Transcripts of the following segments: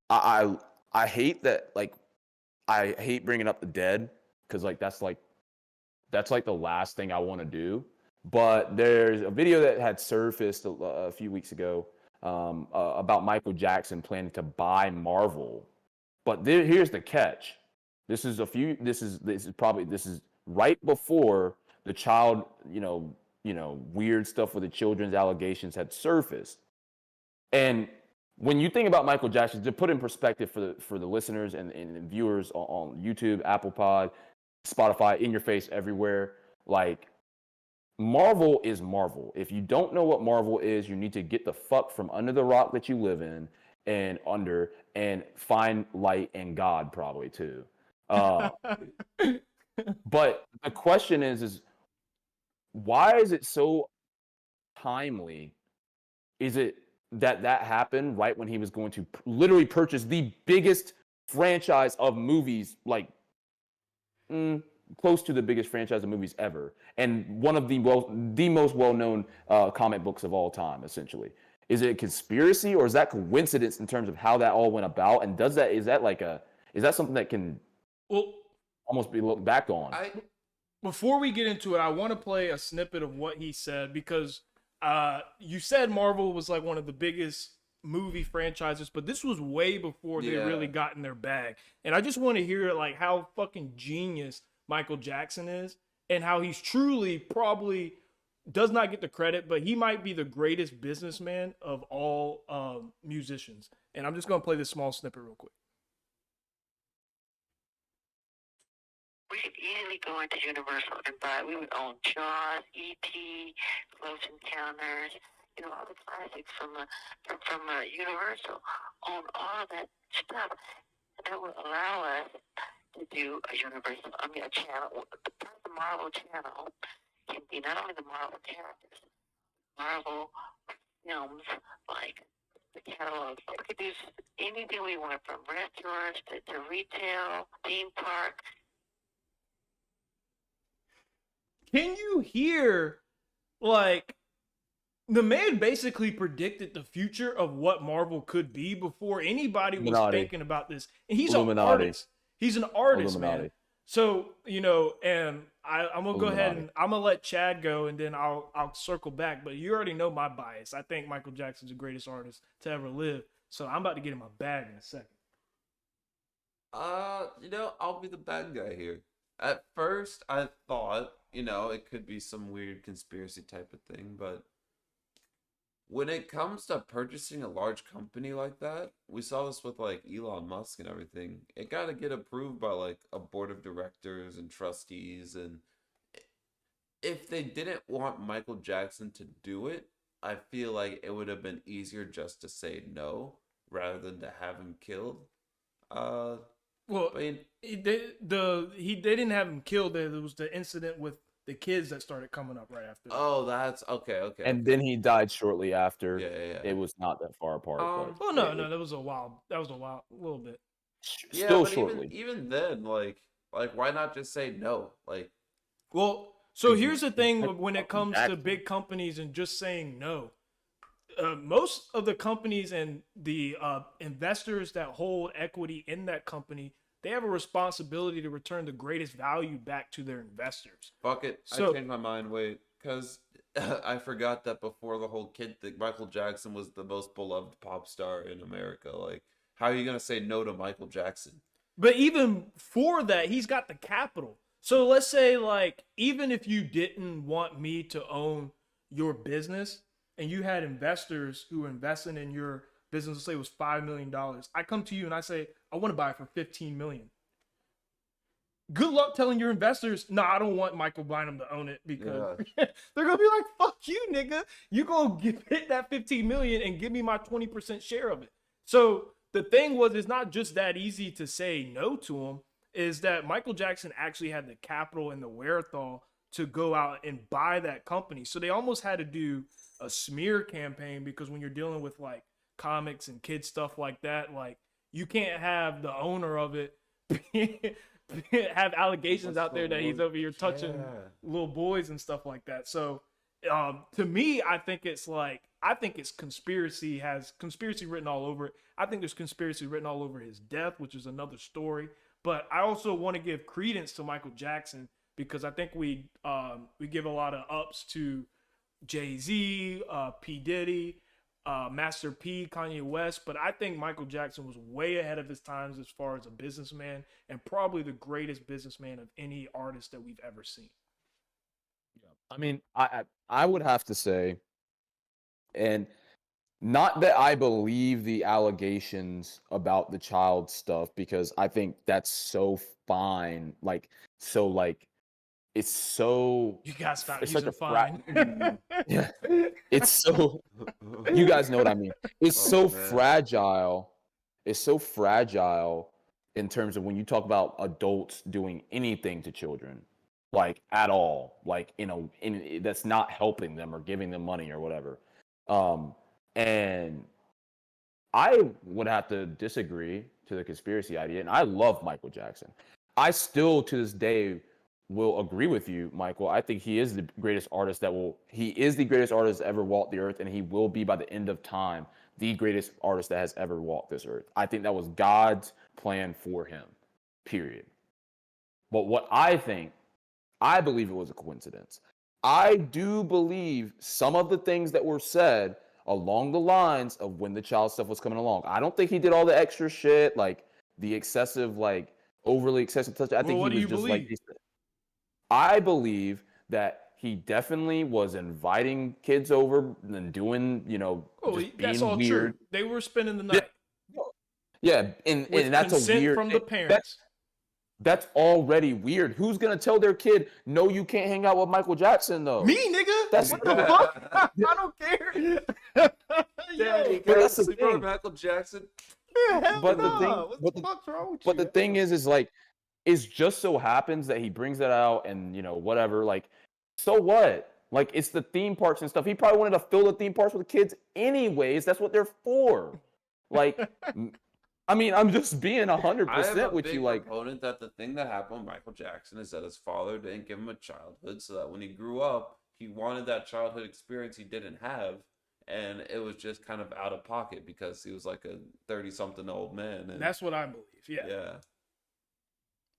I I hate that, like, I hate bringing up the dead because that's like the last thing I want to do. But there's a video that had surfaced a few weeks ago about Michael Jackson planning to buy Marvel. But here's the catch. This is right before the child, weird stuff with the children's allegations had surfaced. And when you think about Michael Jackson, to put in perspective for the listeners and viewers on YouTube, Apple Pod, Spotify, in your face everywhere, like Marvel is Marvel. If you don't know what Marvel is, you need to get the fuck from under the rock that you live in and find light and God probably too. Uh, but the question is why is it so timely? Is it that happened right when he was going to literally purchase the biggest franchise of movies, like close to the biggest franchise of movies ever, and one of the most well-known comic books of all time, essentially? Is it a conspiracy or is that coincidence in terms of how that all went about? And is that something that can Well, almost be looked back on? before we get into it, I want to play a snippet of what he said because you said Marvel was like one of the biggest movie franchises, but this was way before they really got in their bag. And I just want to hear like how fucking genius Michael Jackson is and how he's truly probably does not get the credit, but he might be the greatest businessman of all musicians. And I'm just going to play this small snippet real quick. We could easily go into Universal and buy. We would own Jaws, E.T., Close Encounters, all the classics from Universal. Own all of that stuff. And that would allow us to do a channel. The Marvel channel can be not only the Marvel characters, Marvel films, like the catalog. We could do anything we want, from restaurants to retail, theme park. Can you hear, like, the man basically predicted the future of what Marvel could be before anybody was thinking about this. And he's an artist. He's an artist, man. So, and I'm going to go ahead and I'm going to let Chad go and then I'll circle back. But you already know my bias. I think Michael Jackson's the greatest artist to ever live. So I'm about to get in my bag in a second. I'll be the bad guy here. At first, I thought, it could be some weird conspiracy type of thing, but when it comes to purchasing a large company like that, we saw this with like Elon Musk and everything. It got to get approved by like a board of directors and trustees, and if they didn't want Michael Jackson to do it, I feel like it would have been easier just to say no rather than to have him killed. Well, they didn't have him killed. There was the incident with the kids that started coming up right after. Oh, that's okay. And then he died shortly after. Yeah. It was not that far apart. No, that was a while. That was a little bit. Still shortly. Even then, like why not just say no? Like, well, so here's the thing when it comes to big companies and just saying no. Most of the companies and the investors that hold equity in that company, they have a responsibility to return the greatest value back to their investors. Fuck it. I changed my mind. Wait, because I forgot that before the whole kid thing, Michael Jackson was the most beloved pop star in America. Like, how are you going to say no to Michael Jackson? But even for that, he's got the capital. So let's say, like, even if you didn't want me to own your business, and you had investors who were investing in your business, let's say it was $5 million. I come to you and I say, I want to buy it for $15 million. Good luck telling your investors, no, I don't want Michael Bynum to own it, because they're going to be like, fuck you, nigga. You going to hit that $15 million and give me my 20% share of it. So the thing was, it's not just that easy to say no to him, is that Michael Jackson actually had the capital and the wherewithal to go out and buy that company. So they almost had to do a smear campaign, because when you're dealing with like comics and kid stuff like that, like you can't have the owner of it have allegations out there that he's over here touching little boys and stuff like that. So To me, I think it's conspiracy written all over it. I think there's conspiracy written all over his death, which is another story. But I also want to give credence to Michael Jackson because I think we give a lot of ups to Jay-Z, P. Diddy, Master P, Kanye West, but I think Michael Jackson was way ahead of his times as far as a businessman and probably the greatest businessman of any artist that we've ever seen. I mean, I would have to say, and not that I believe the allegations about the child stuff because I think that's so fine. It's so You gotta stop it's using such a fine. yeah, it's so you guys know what I mean. It's Oh, so man. fragile. It's so fragile in terms of when you talk about adults doing anything to children, like at all, like that's not helping them or giving them money or whatever. And I would have to disagree to the conspiracy idea, and I love Michael Jackson. I still, to this day, will agree with you, Michael. I think he is the greatest artist he is the greatest artist that ever walked the earth, and he will be by the end of time the greatest artist that has ever walked this earth. I think that was God's plan for him, period. But what I believe it was a coincidence. I do believe some of the things that were said along the lines of when the child stuff was coming along. I don't think he did all the extra shit, like the excessive, like overly excessive touch. I think what he do was you just like, believe? I believe that he definitely was inviting kids over and doing, Oh, just that's being all weird. true. They were spending the Yeah, night yeah, and with that's a consent weird from thing. the parents. That's already weird. Who's gonna tell their kid, no, you can't hang out with Michael Jackson though? Me, nigga. That's What the fuck? I don't care. Daddy, Yo, But that's the sleep over thing. Michael Jackson. hell But the nah. thing, What but the fuck's wrong with but you? the thing is like, it just so happens that he brings that out, and whatever. Like, so what? Like, it's the theme parks and stuff. He probably wanted to fill the theme parks with kids, anyways. That's what they're for. Like, I mean, I'm just being I have a 100% with big you. Like, proponent that the thing that happened with Michael Jackson is that his father didn't give him a childhood, so that when he grew up, he wanted that childhood experience he didn't have, and it was just kind of out of pocket because he was like a 30-something old man. And That's what I believe. Yeah. yeah.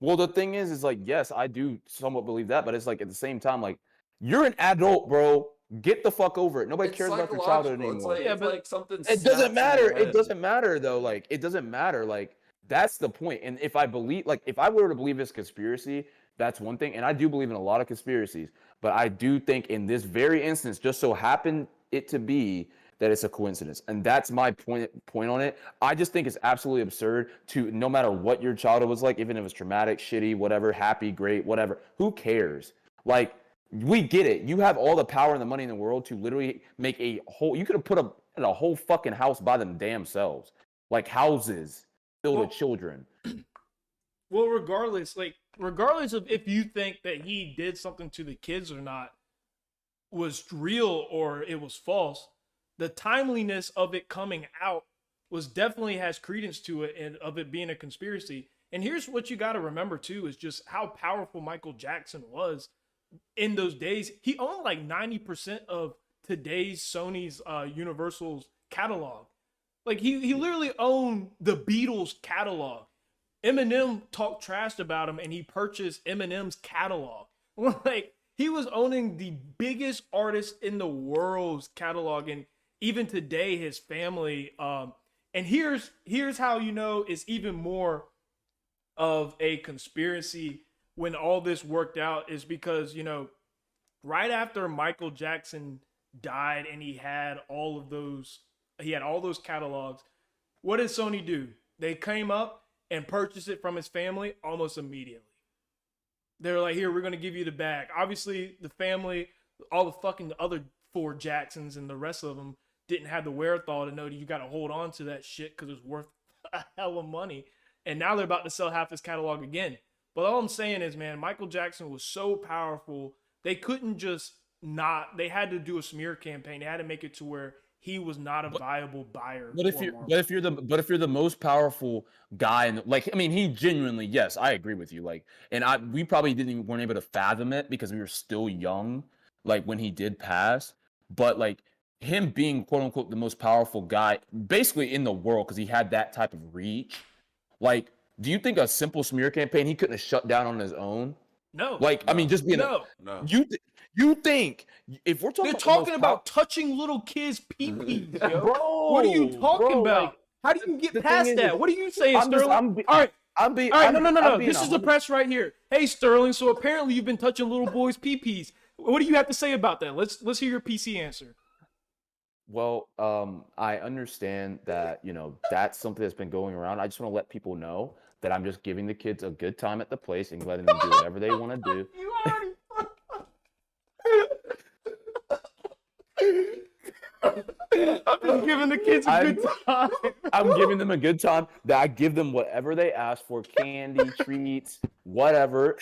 well, the thing is like, yes, I do somewhat believe that, but it's like at the same time, like, you're an adult, bro. Get the fuck over it. Nobody It's cares about your childhood psychological. It's anymore. like Yeah, it's but like something It snaps doesn't in matter. your It head. doesn't matter though. Like, it doesn't matter. Like, that's the point. And if I were to believe this conspiracy, that's one thing. And I do believe in a lot of conspiracies, but I do think in this very instance, just so happened it to be that it's a coincidence. And that's my point on it. I just think it's absolutely absurd to, no matter what your childhood was like, even if it was traumatic, shitty, whatever, happy, great, whatever, who cares? Like, we get it. You have all the power and the money in the world to literally make you could have put a whole fucking house by them damn selves. Like houses filled with children. Well, regardless of if you think that he did something to the kids or not was real or it was false, the timeliness of it coming out definitely has credence to it and of it being a conspiracy. And here's what you got to remember too is just how powerful Michael Jackson was in those days. He owned like 90% of today's Sony's Universal's catalog. Like he literally owned the Beatles catalog. Eminem talked trash about him and he purchased Eminem's catalog. Like he was owning the biggest artist in the world's catalog, and even today his family and here's how you know it's even more of a conspiracy when all this worked out is because right after Michael Jackson died and he had all those catalogs, what did Sony do? They came up and purchased it from his family almost immediately. They're like, here, we're going to give you the bag. Obviously, the family, all the fucking other 4 Jacksons and the rest of them didn't have the wherewithal to know that you got to hold on to that shit because it's worth a hell of money. And now they're about to sell half his catalog again. But all I'm saying is, man, Michael Jackson was so powerful. They couldn't just they had to do a smear campaign. They had to make it to where he was not a viable buyer. But if you're the most powerful guy, and like, I mean, he genuinely, yes, I agree with you. Like, and we probably weren't able to fathom it because we were still young. like when he did pass, but like him being quote unquote the most powerful guy basically in the world because he had that type of reach. Like, do you think a simple smear campaign he couldn't have shut down on his own? No. Like, I mean, just being No. No. you think if we're talking They're about talking about touching little kids' pee-pees, yo. bro, What are you talking about? like, How do you get the past thing is, that? What are you saying, I'm just- Sterling? I'm be- All right. I'm being All right, I'm- no. I'm being This is the 100 press right here. Hey, Sterling. So apparently you've been touching little boys' pee-pees. What do you have to say about that? Let's hear your PC answer. Well, I understand that, that's something that's been going around. I just want to let people know that I'm just giving the kids a good time at the place and letting them do whatever they want to do. You already. I'm just giving the kids a good time. I'm giving them a good time. That I give them whatever they ask for, candy, treats, whatever.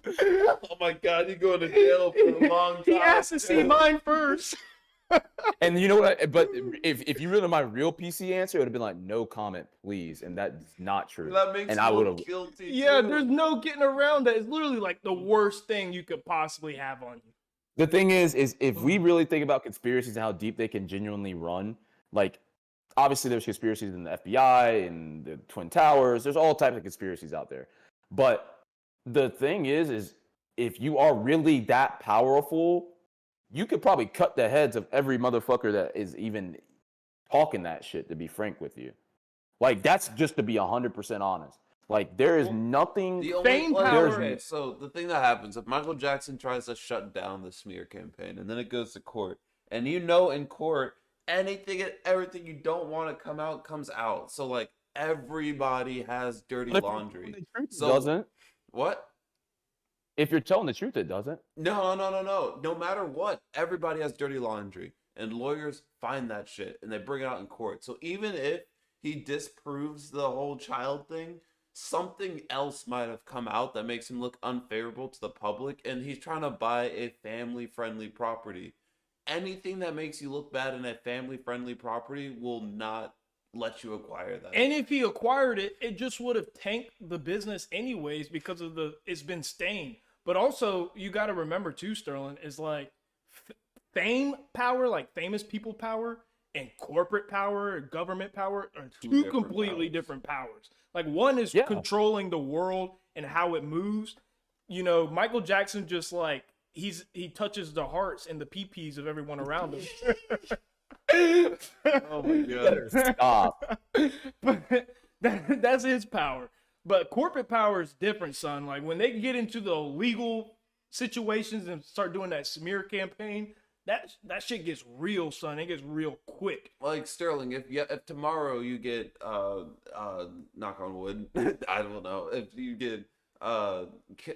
Oh my God, you're going to jail for a long time. He asked to see mine first. And you know what? But if you really know my real PC answer, it would have been like, no comment, please. And that's not true. That makes and you I would have. guilty. Yeah, too. there's no getting around that. It's literally like the worst thing you could possibly have on you. The thing is if we really think about conspiracies and how deep they can genuinely run, like obviously there's conspiracies in the FBI and the Twin Towers. There's all types of conspiracies out there. But the thing is if you are really that powerful, you could probably cut the heads of every motherfucker that is even talking that shit, to be frank with you. Like, that's just to be 100% honest. Like, there is nothing. The only, Fame, like, power. okay, so the thing that happens, if Michael Jackson tries to shut down the smear campaign and then it goes to court, and in court, anything and everything you don't want to come out comes out. So, like, everybody has dirty laundry. The truth So, doesn't. what? If you're telling the truth, it doesn't. No. No matter what, everybody has dirty laundry. And lawyers find that shit and they bring it out in court. So even if he disproves the whole child thing, something else might have come out that makes him look unfavorable to the public. And he's trying to buy a family-friendly property. Anything that makes you look bad in a family-friendly property will not let you acquire that. And if he acquired it, it just would have tanked the business anyways because of it's been stained. But also, you got to remember too, Sterling, is like fame power, like famous people power, and corporate power, and government power are two completely different powers. Like one is controlling the world and how it moves. Michael Jackson just like he touches the hearts and the pee-pees of everyone around him. Oh my God. Stop. But that's his power. But corporate power is different, son. Like when they get into the legal situations and start doing that smear campaign, that shit gets real, son. It gets real quick. Like Sterling, if tomorrow you get knock on wood, I don't know, if you get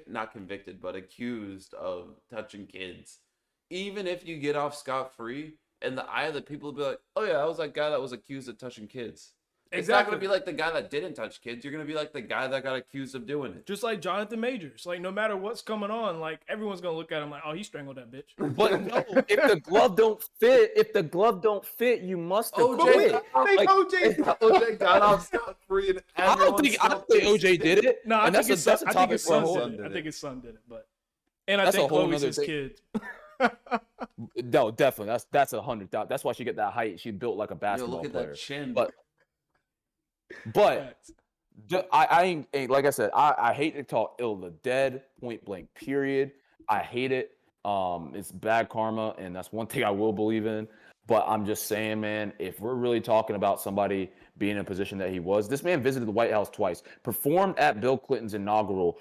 not convicted but accused of touching kids, even if you get off scot-free, in the eye of the people will be like, oh yeah, that was that guy that was accused of touching kids. It's not going to be like the guy that didn't touch kids. You're going to be like the guy that got accused of doing it. Just like Jonathan Majors. Like, no matter what's coming on, like, everyone's going to look at him like, oh, he strangled that bitch. But no, if the glove don't fit, you must have quit. OJ got off scot-free and I don't think OJ did it. No, I think his son did it. I think his son did it, but and I That's think a whole Chloe's nother his thing. kid. No, definitely. That's 100,000. That's why she get that height. She built like a Yo, basketball look at player. that chin. But I ain't like I said, I hate to talk ill of the dead, point blank, period. I hate it. It's bad karma, and that's one thing I will believe in. But I'm just saying, man, if we're really talking about somebody being in a position that he was, this man visited the White House twice, performed at Bill Clinton's inauguration.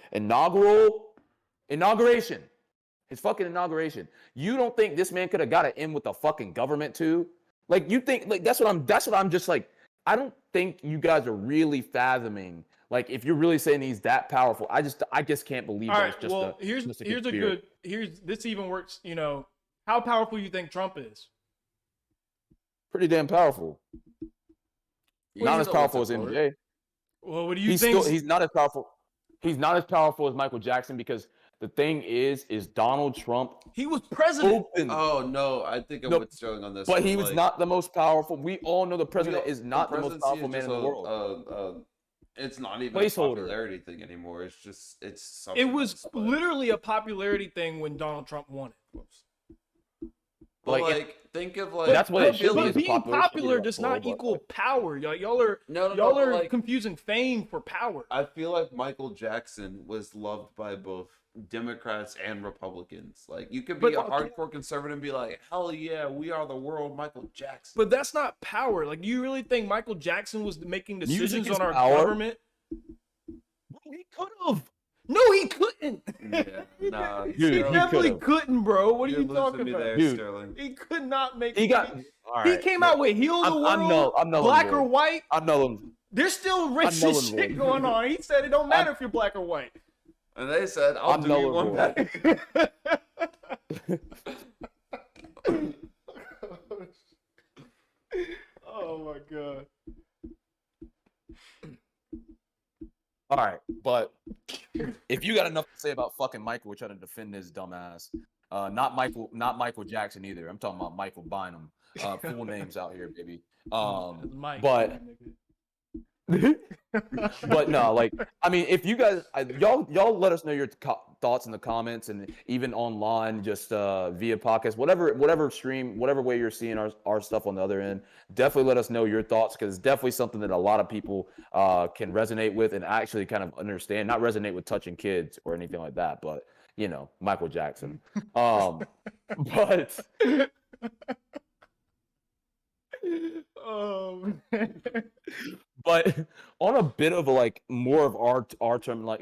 His fucking inauguration. You don't think this man could have got it in with the fucking government too? Like you think like that's what I'm just like, I don't think you guys are really fathoming. Like if you're really saying he's that powerful, I just can't believe that it's just well, this even works, how powerful you think Trump is? Pretty damn powerful. Not as powerful as MJ. Well, what do you think? He's not as powerful. He's not as powerful as Michael Jackson because the thing is Donald Trump. He was president. Oh no, I think I'm with Sterling on this. But he was not the most powerful. We all know the president is not the most powerful man in the world. It's not even a Placeholder. popularity thing anymore. It's just it's It something was else, but- literally a popularity thing when Donald Trump won it. But Like, like, think of like But that's what it should be, But is a being popular popular shit, does bro, not but, equal like- power. Y'all are No, y'all but, are like, confusing fame for power. I feel like Michael Jackson was loved by both Democrats and Republicans. Like, you could be But- a hardcore conservative and be like, "Hell yeah, we are the world, Michael Jackson." But that's not power. Like, do you really think Michael Jackson was making Music decisions is on our power. government? He could have. No, he couldn't. Yeah, nah, Dude, he he definitely could've. couldn't, bro. What are you're you talking losing me about? there, Dude. Sterling. He could not make. He got. All right. He came out with "Heal the World," I'm nulling black Reid. or white. I'm nulling. There's still nulling racist shit Reid. going on. He said it don't matter if you're black or white. And they said, "I'll I'm do you nulling one Reid. back." Oh my god. All right, but if you got enough to say about fucking Michael, we're trying to defend his dumb ass. Not Michael Jackson either. I'm talking about Michael Bynum. Full names out here, baby. That's Mike, but nigga. but no, like, I mean, if you guys, y'all let us know your thoughts in the comments, and even online, just via podcast, whatever stream, whatever way you're seeing our stuff on the other end. Definitely let us know your thoughts, because it's definitely something that a lot of people can resonate with and actually kind of understand. Not resonate with touching kids or anything like that, but Michael Jackson. But Oh man. but on a bit of like more of our term, like